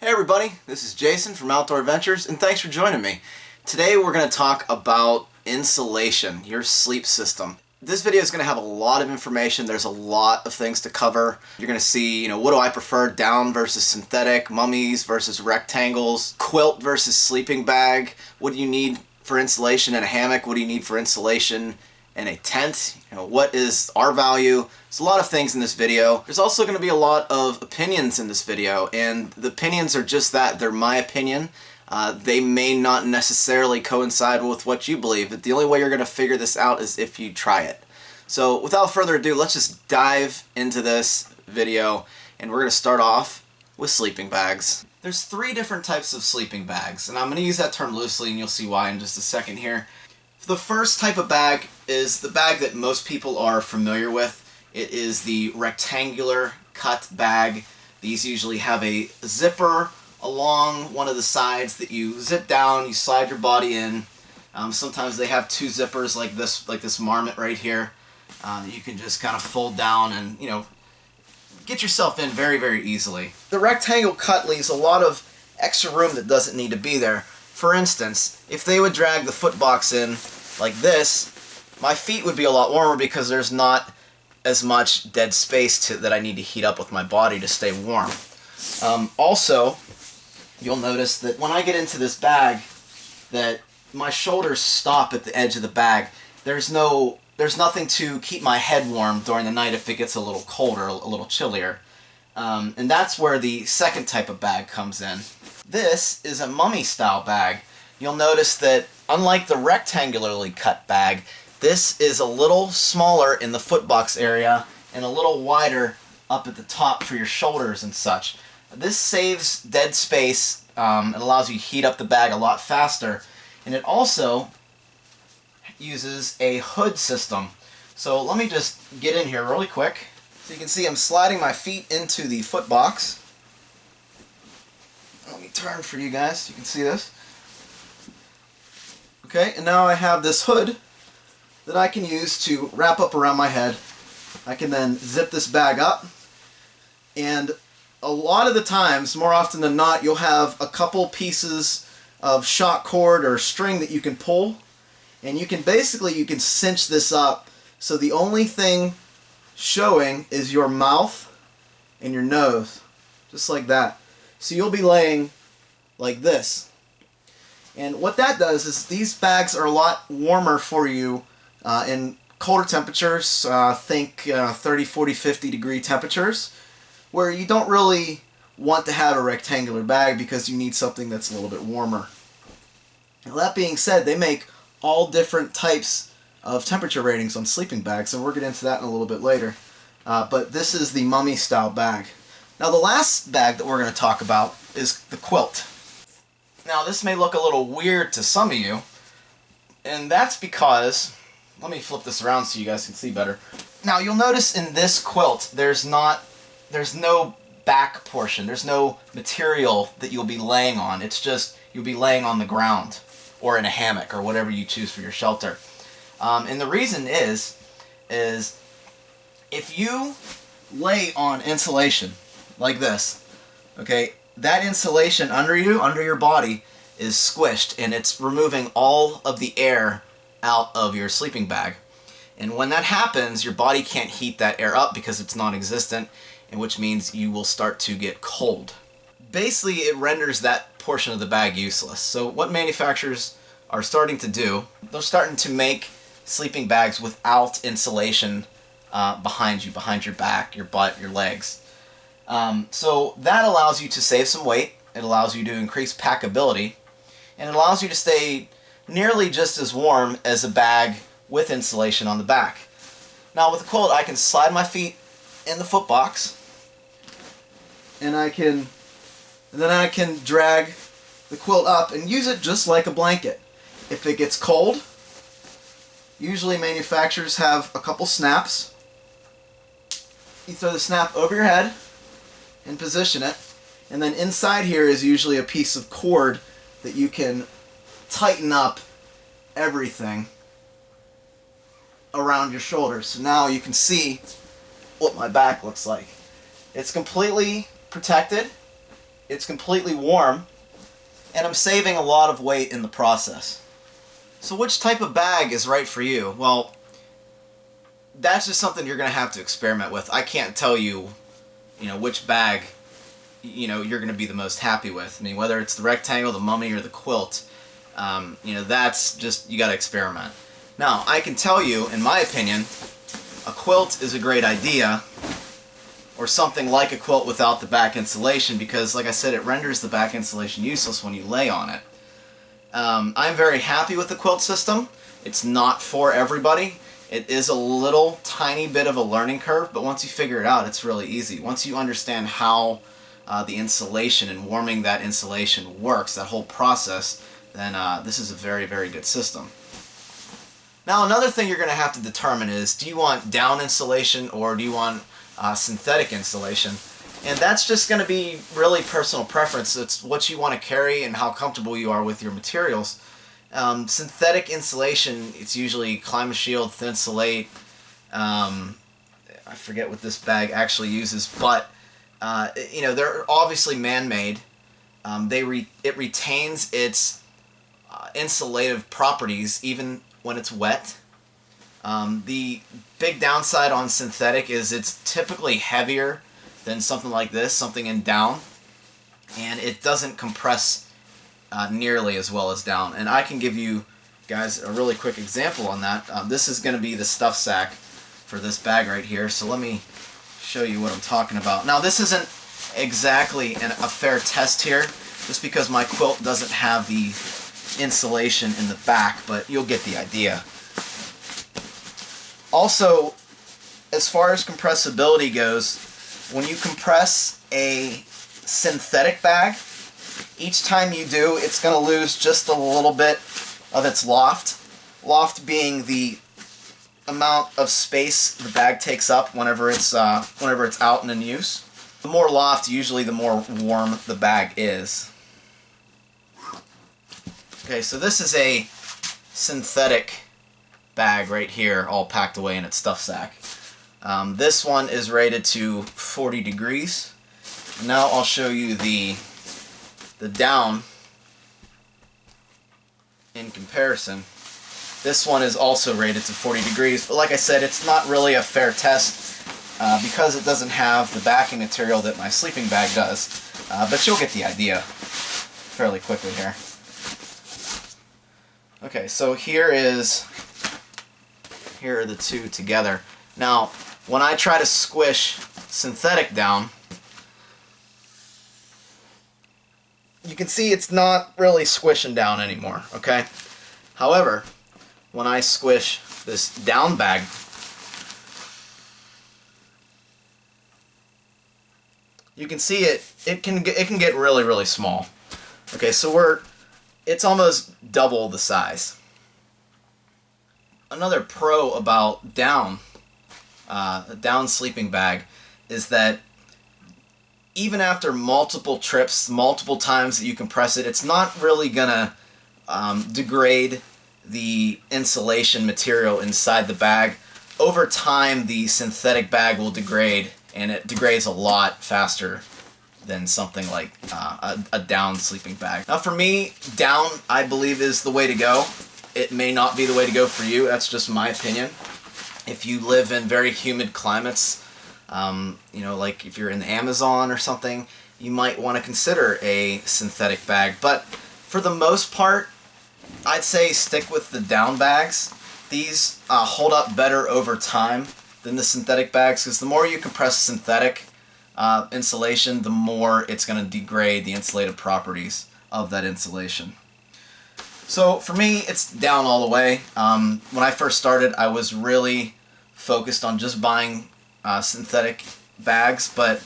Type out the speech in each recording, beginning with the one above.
Hey everybody, this is Jason from Outdoor Adventures, and thanks for joining me. Today we're going to talk about insulation, your sleep system. This video is going to have a lot of information. There's a lot of things to cover. You're going to see, what do I prefer, down versus synthetic, mummies versus rectangles, quilt versus sleeping bag, what do you need for insulation in a hammock, what do you need for insulation in a tent, what is our value. There's a lot of things in this video. There's also going to be a lot of opinions in this video, and the opinions are just that. They're my opinion. They may not necessarily coincide with what you believe, but the only way you're going to figure this out is if you try it. So without further ado, let's just dive into this video, and we're going to start off with sleeping bags. There's 3 different types of sleeping bags, and I'm going to use that term loosely, and you'll see why in just a second here. The first type of bag is the bag that most people are familiar with. It is the rectangular cut bag. These usually have a zipper along one of the sides that you zip down, you slide your body in. Sometimes they have 2 zippers like this marmot right here that you can just kind of fold down and get yourself in very, very easily. The rectangle cut leaves a lot of extra room that doesn't need to be there. For instance, if they would drag the foot box in like this, my feet would be a lot warmer because there's not as much dead space that I need to heat up with my body to stay warm. Also, you'll notice that when I get into this bag that my shoulders stop at the edge of the bag. There's nothing to keep my head warm during the night if it gets a little colder, a little chillier. And that's where the second type of bag comes in. This is a mummy style bag. You'll notice that unlike the rectangularly cut bag, this is a little smaller in the foot box area and a little wider up at the top for your shoulders and such. This saves dead space. It allows you to heat up the bag a lot faster, and it also uses a hood system. So let me just get in here really quick. So you can see I'm sliding my feet into the foot box. Let me turn for you guys so you can see this. Okay, and now I have this hood that I can use to wrap up around my head. I can then zip this bag up, and a lot of the times, more often than not, you'll have a couple pieces of shock cord or string that you can pull, and you can cinch this up so the only thing showing is your mouth and your nose, just like that. So you'll be laying like this. And what that does is these bags are a lot warmer for you in colder temperatures, think 30, 40, 50 degree temperatures, where you don't really want to have a rectangular bag because you need something that's a little bit warmer. Now, that being said, they make all different types of temperature ratings on sleeping bags, and we'll get into that in a little bit later. But this is the mummy style bag. Now the last bag that we're going to talk about is the quilt. Now this may look a little weird to some of you, and that's because, let me flip this around so you guys can see better. Now you'll notice in this quilt there's no back portion, there's no material that you'll be laying on. It's just you'll be laying on the ground or in a hammock or whatever you choose for your shelter. And the reason is if you lay on insulation like this, okay, that insulation under your body is squished, and it's removing all of the air out of your sleeping bag. And when that happens, your body can't heat that air up because it's non-existent, and which means you will start to get cold. Basically, it renders that portion of the bag useless. So what manufacturers are starting to do, they're starting to make sleeping bags without insulation behind you, behind your back, your butt, your legs. So that allows you to save some weight, it allows you to increase packability, and it allows you to stay nearly just as warm as a bag with insulation on the back. Now with the quilt, I can slide my feet in the foot box, and then I can drag the quilt up and use it just like a blanket. If it gets cold, usually manufacturers have a couple snaps. You throw the snap over your head and position it, and then inside here is usually a piece of cord that you can tighten up everything around your shoulders. So now you can see what my back looks like. It's completely protected. it's completely warm, and I'm saving a lot of weight in the process. So which type of bag is right for you? Well, that's just something you're going to have to experiment with. I can't tell you, which bag, you're going to be the most happy with. I mean, whether it's the rectangle, the mummy, or the quilt, that's just, you got to experiment. Now, I can tell you, in my opinion, a quilt is a great idea, or something like a quilt without the back insulation, because, like I said, it renders the back insulation useless when you lay on it. I'm very happy with the quilt system. It's not for everybody. It is a little tiny bit of a learning curve, but once you figure it out, it's really easy. Once you understand how the insulation and warming that insulation works, that whole process, then this is a very, very good system. Now, another thing you're going to have to determine is, do you want down insulation or do you want synthetic insulation? And that's just going to be really personal preference. It's what you want to carry and how comfortable you are with your materials. Synthetic insulation, it's usually ClimaShield, Thinsulate. I forget what this bag actually uses, but they're obviously man-made. It retains its insulative properties even when it's wet. The big downside on synthetic is it's typically heavier than something like this, something in down, and it doesn't compress nearly as well as down. And I can give you guys a really quick example on that. This is going to be the stuff sack for this bag right here, so let me show you what I'm talking about. Now, this isn't exactly a fair test here, just because my quilt doesn't have the insulation in the back, but you'll get the idea. Also, as far as compressibility goes, when you compress a synthetic bag, each time you do, it's going to lose just a little bit of its loft. Loft being the amount of space the bag takes up whenever it's out and in use. The more loft, usually the more warm the bag is. Okay, so this is a synthetic bag right here, all packed away in its stuff sack. This one is rated to 40 degrees. Now I'll show you the down in comparison. This one is also rated to 40 degrees, but like I said, it's not really a fair test because it doesn't have the backing material that my sleeping bag does. But you'll get the idea fairly quickly here. Okay, so here are the two together. Now, when I try to squish synthetic down, you can see it's not really squishing down anymore, okay? However, when I squish this down bag, you can see it can get really, really small. Okay, so it's almost double the size. Another pro about down sleeping bag is that even after multiple trips, multiple times that you compress it, it's not really gonna degrade the insulation material inside the bag. Over time, the synthetic bag will degrade, and it degrades a lot faster than something like a down sleeping bag. Now, for me, down, I believe, is the way to go. It may not be the way to go for you. That's just my opinion. If you live in very humid climates, like if you're in the Amazon or something, you might want to consider a synthetic bag. But for the most part, I'd say stick with the down bags. These hold up better over time than the synthetic bags, because the more you compress synthetic insulation, the more it's going to degrade the insulative properties of that insulation. So for me, it's down all the way. When I first started, I was really focused on just buying synthetic bags, but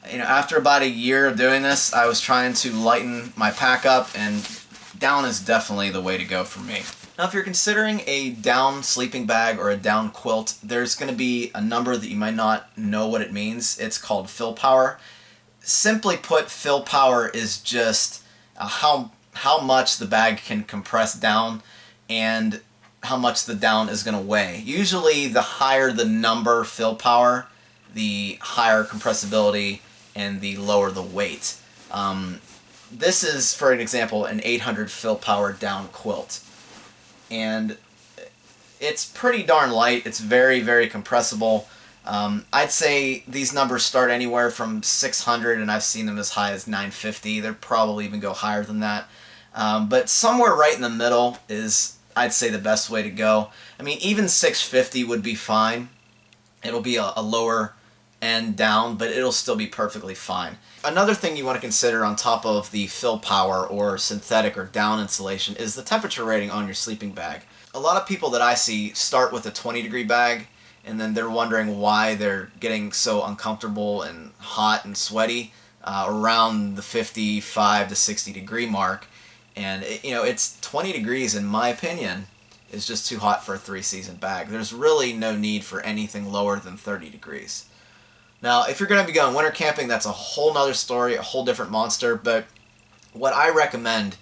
after about a year of doing this, I was trying to lighten my pack up, and down is definitely the way to go for me. Now, if you're considering a down sleeping bag or a down quilt, there's going to be a number that you might not know what it means. It's called fill power. Simply put, fill power is just how much the bag can compress down and how much the down is going to weigh. Usually the higher the number fill power, the higher compressibility and the lower the weight. This is, for an example, an 800 fill power down quilt. And it's pretty darn light. It's very, very compressible. I'd say these numbers start anywhere from 600, and I've seen them as high as 950. They'll probably even go higher than that. But somewhere right in the middle is, I'd say, the best way to go. I mean, even 650 would be fine. It'll be a lower end down, but it'll still be perfectly fine. Another thing you want to consider on top of the fill power or synthetic or down insulation is the temperature rating on your sleeping bag. A lot of people that I see start with a 20-degree bag, and then they're wondering why they're getting so uncomfortable and hot and sweaty around the 55 to 60 degree mark. And it's 20 degrees, in my opinion, is just too hot for a 3-season bag. There's really no need for anything lower than 30 degrees. Now, if you're going to be going winter camping, that's a whole nother story, a whole different monster. But what I recommend,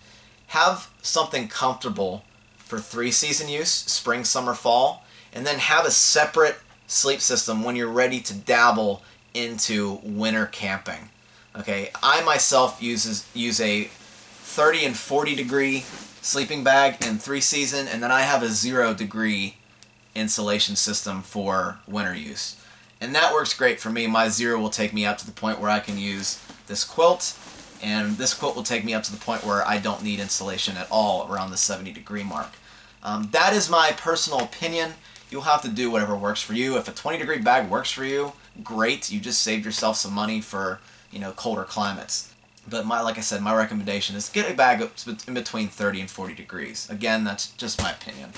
have something comfortable for 3-season use, spring, summer, fall, and then have a separate sleep system when you're ready to dabble into winter camping. Okay, I myself use a 30 and 40 degree sleeping bag in 3-season, and then I have a 0-degree insulation system for winter use. And that works great for me. My 0 will take me up to the point where I can use this quilt, and this quilt will take me up to the point where I don't need insulation at all around the 70-degree mark. That is my personal opinion. You'll have to do whatever works for you. If a 20-degree bag works for you, great. You just saved yourself some money for, colder climates. But like I said, my recommendation is get a bag in between 30 and 40 degrees. Again, that's just my opinion.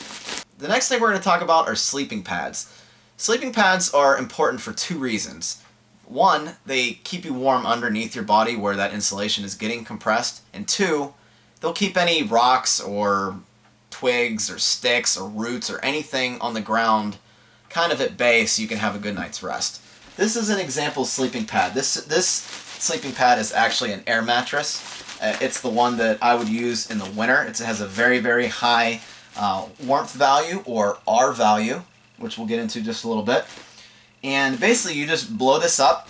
The next thing we're going to talk about are sleeping pads. Sleeping pads are important for 2 reasons. One, they keep you warm underneath your body where that insulation is getting compressed. And 2, they'll keep any rocks or twigs or sticks or roots or anything on the ground kind of at bay so you can have a good night's rest. This is an example sleeping pad. This sleeping pad is actually an air mattress. It's the one that I would use in the winter. It has a very, very high warmth value, or R value, which we'll get into just a little bit. And basically you just blow this up,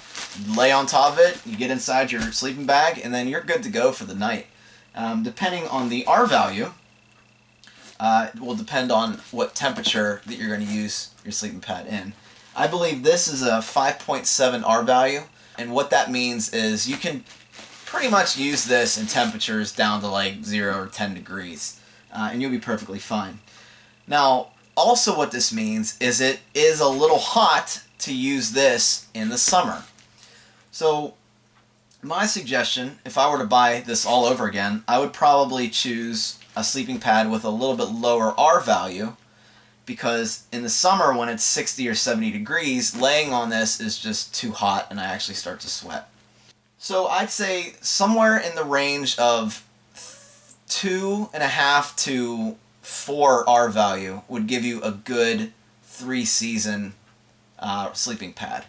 lay on top of it, you get inside your sleeping bag, and then you're good to go for the night. Depending on the R value, it will depend on what temperature that you're going to use your sleeping pad in. I believe this is a 5.7 R value, and what that means is you can pretty much use this in temperatures down to like 0 or 10 degrees, and you'll be perfectly fine. Now, also what this means is it is a little hot to use this in the summer. So my suggestion, if I were to buy this all over again, I would probably choose a sleeping pad with a little bit lower R value, because in the summer when it's 60 or 70 degrees, laying on this is just too hot and I actually start to sweat. So I'd say somewhere in the range of 2.5 to 4 R value would give you a good 3-season sleeping pad.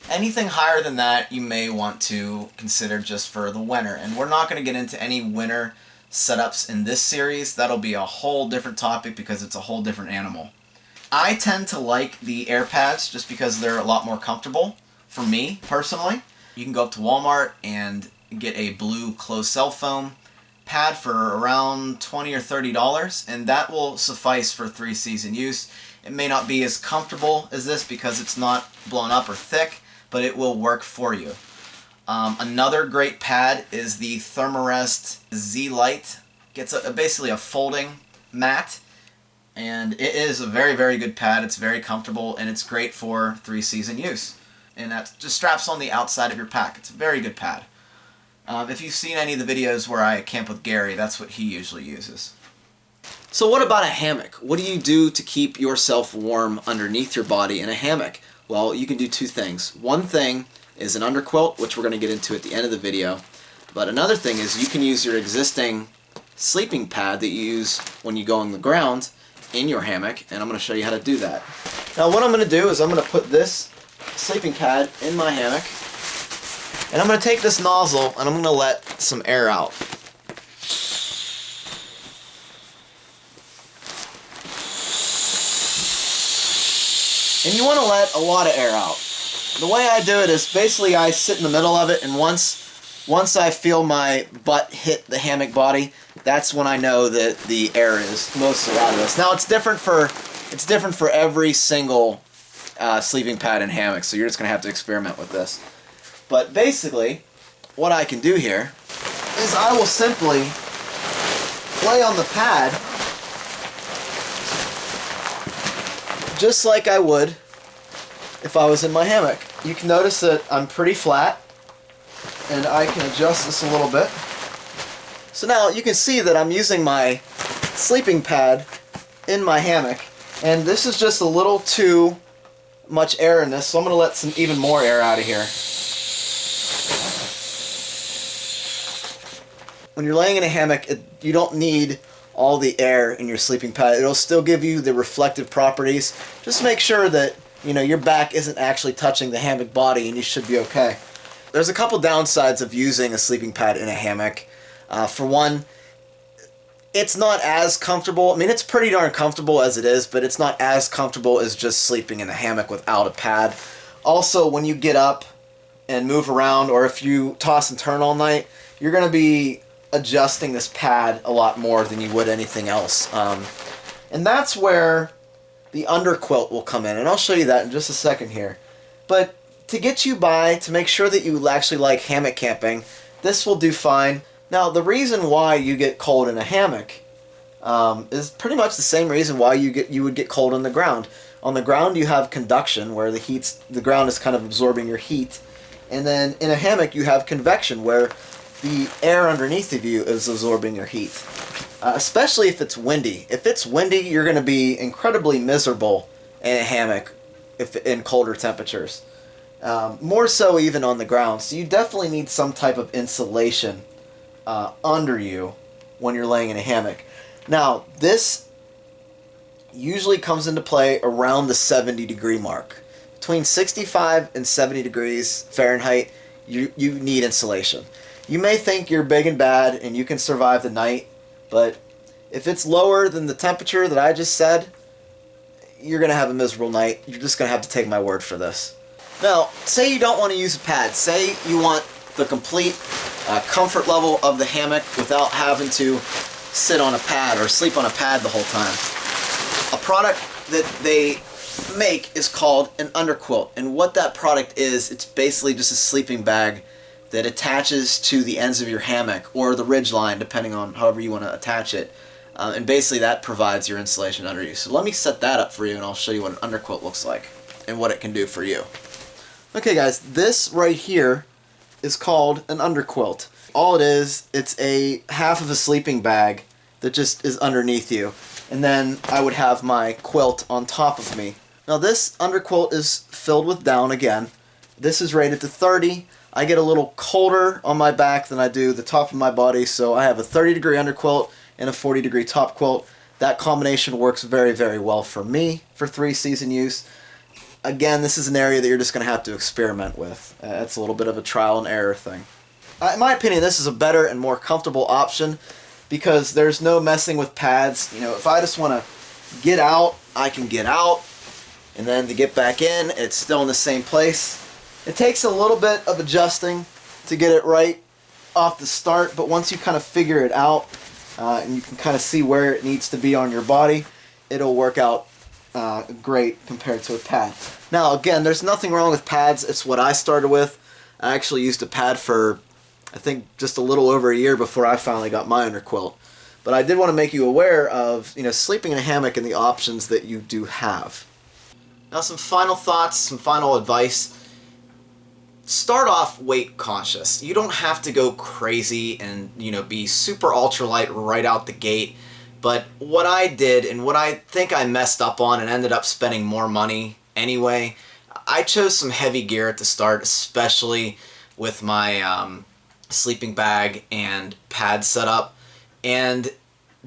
Anything higher than that you may want to consider just for the winter. And we're not going to get into any winter setups in this series. That'll be a whole different topic because it's a whole different animal. I tend to like the air pads just because they're a lot more comfortable for me personally. You can go up to Walmart and get a blue closed cell foam pad for around $20 or $30, and that will suffice for 3-season use. It may not be as comfortable as this because it's not blown up or thick, but it will work for you. Another great pad is the Thermarest Z-Lite. It's basically a folding mat, and it is a very, very good pad. It's very comfortable, and it's great for 3-season use. And that just straps on the outside of your pack. It's a very good pad. If you've seen any of the videos where I camp with Gary, that's what he usually uses. So what about a hammock? What do you do to keep yourself warm underneath your body in a hammock? Well, you can do 2 things. One thing is an underquilt, which we're going to get into at the end of the video. But another thing is you can use your existing sleeping pad that you use when you go on the ground in your hammock, and I'm going to show you how to do that. Now what I'm going to do is I'm going to put this sleeping pad in my hammock, and I'm going to take this nozzle and I'm going to let some air out. And you want to let a lot of air out. The way I do it is basically I sit in the middle of it, and once Once I feel my butt hit the hammock body, that's when I know that the air is mostly out of this. Now it's different for every single sleeping pad and hammock, so you're just gonna have to experiment with this. But basically, what I can do here is I will simply lay on the pad just like I would if I was in my hammock. You can notice that I'm pretty flat, and I can adjust this a little bit. So now you can see that I'm using my sleeping pad in my hammock, and this is just a little too much air in this, so I'm going to let some even more air out of here. When you're laying in a hammock, you don't need all the air in your sleeping pad. It'll still give you the reflective properties. Just make sure that your back isn't actually touching the hammock body, and you should be okay. There's a couple downsides of using a sleeping pad in a hammock. For one, it's not as comfortable. I mean, it's pretty darn comfortable as it is, but it's not as comfortable as just sleeping in a hammock without a pad. Also, when you get up and move around, or if you toss and turn all night, you're going to be adjusting this pad a lot more than you would anything else. And that's where the under quilt will come in, and I'll show you that in just a second here. But to get you by, to make sure that you actually like hammock camping, this will do fine. Now, the reason why you get cold in a hammock is pretty much the same reason why you would get cold on the ground. On the ground, you have conduction, where the ground is kind of absorbing your heat. And then in a hammock, you have convection, where the air underneath of you is absorbing your heat. Especially if it's windy. If it's windy, you're going to be incredibly miserable in a hammock in colder temperatures. More so even on the ground. So you definitely need some type of insulation under you when you're laying in a hammock. Now, this usually comes into play around the 70-degree mark. Between 65 and 70 degrees Fahrenheit, you need insulation. You may think you're big and bad and you can survive the night, but if it's lower than the temperature that I just said, you're going to have a miserable night. You're just going to have to take my word for this. Now, say you don't want to use a pad. Say you want the complete comfort level of the hammock without having to sit on a pad or sleep on a pad the whole time. A product that they make is called an underquilt, and what that product is, it's basically just a sleeping bag that attaches to the ends of your hammock or the ridge line, depending on however you want to attach it. And basically that provides your insulation under you. So let me set that up for you, and I'll show you what an underquilt looks like and what it can do for you. Okay guys, this right here is called an underquilt. All it is, it's a half of a sleeping bag that just is underneath you. And then I would have my quilt on top of me. Now this underquilt is filled with down again. This is rated to 30. I get a little colder on my back than I do the top of my body, so I have a 30-degree underquilt and a 40-degree top quilt. That combination works very, very well for me for 3-season use. Again, this is an area that you're just going to have to experiment with. It's a little bit of a trial and error thing. In my opinion, this is a better and more comfortable option because there's no messing with pads. If I just want to get out, I can get out, and then to get back in, it's still in the same place. It takes a little bit of adjusting to get it right off the start, but once you kind of figure it out and you can kind of see where it needs to be on your body, it'll work out great compared to a pad. Now again, there's nothing wrong with pads. It's what I started with. I actually used a pad for I think just a little over a year before I finally got my underquilt. But I did want to make you aware of sleeping in a hammock and the options that you do have. Now some final thoughts, some final advice. Start off weight conscious. You don't have to go crazy and be super ultralight right out the gate. But what I did, and what I think I messed up on and ended up spending more money anyway, I chose some heavy gear at the start, especially with my sleeping bag and pad setup. And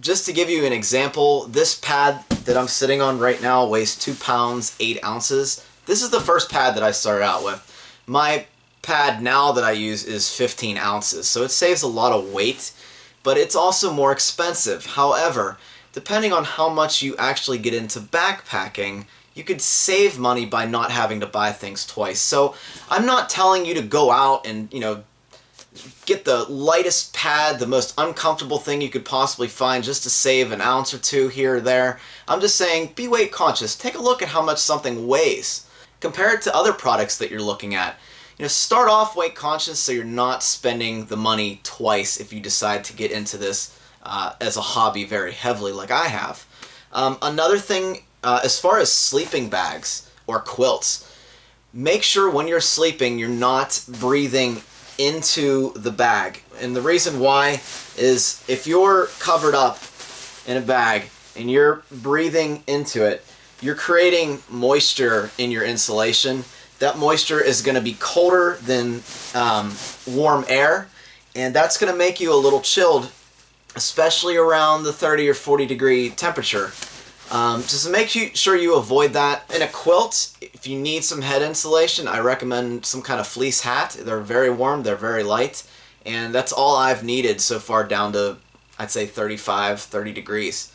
just to give you an example, this pad that I'm sitting on right now weighs 2 pounds 8 ounces. This is the first pad that I started out with. My pad now that I use is 15 ounces, so it saves a lot of weight, but it's also more expensive. However, depending on how much you actually get into backpacking, you could save money by not having to buy things twice. So I'm not telling you to go out and get the lightest pad, the most uncomfortable thing you could possibly find just to save an ounce or two here or there. I'm just saying, be weight conscious. Take a look at how much something weighs. Compare it to other products that you're looking at. You know, start off weight conscious so you're not spending the money twice if you decide to get into this as a hobby very heavily like I have. Another thing, as far as sleeping bags or quilts, make sure when you're sleeping you're not breathing into the bag. And the reason why is if you're covered up in a bag and you're breathing into it, you're creating moisture in your insulation. That moisture is going to be colder than warm air, and that's going to make you a little chilled, especially around the 30 or 40 degree temperature. Just make sure you avoid that. In a quilt, if you need some head insulation, I recommend some kind of fleece hat. They're very warm, they're very light, and that's all I've needed so far, down to, I'd say, 35, 30 degrees.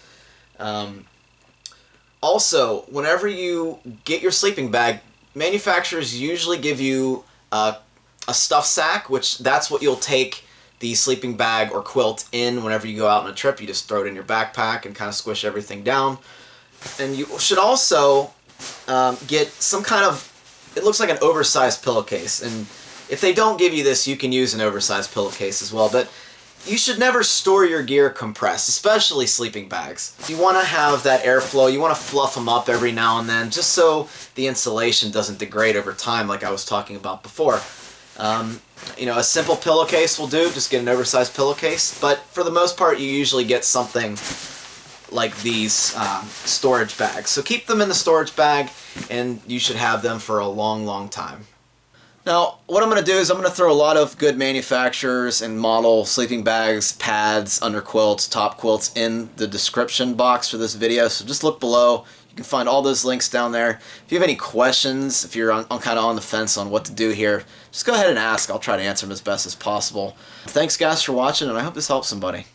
Also, whenever you get your sleeping bag, manufacturers usually give you a stuff sack, which that's what you'll take the sleeping bag or quilt in whenever you go out on a trip. You just throw it in your backpack and kind of squish everything down. And you should also get some kind of, it looks like an oversized pillowcase. And if they don't give you this, you can use an oversized pillowcase as well. But you should never store your gear compressed, especially sleeping bags. You want to have that airflow. You want to fluff them up every now and then, just so the insulation doesn't degrade over time, like I was talking about before. You know, a simple pillowcase will do. Just get an oversized pillowcase. But for the most part, you usually get something like these storage bags. So keep them in the storage bag, and you should have them for a long, long time. Now, what I'm going to do is I'm going to throw a lot of good manufacturers and model sleeping bags, pads, under quilts, top quilts in the description box for this video. So just look below. You can find all those links down there. If you have any questions, if you're kind of on the fence on what to do here, just go ahead and ask. I'll try to answer them as best as possible. Thanks, guys, for watching, and I hope this helps somebody.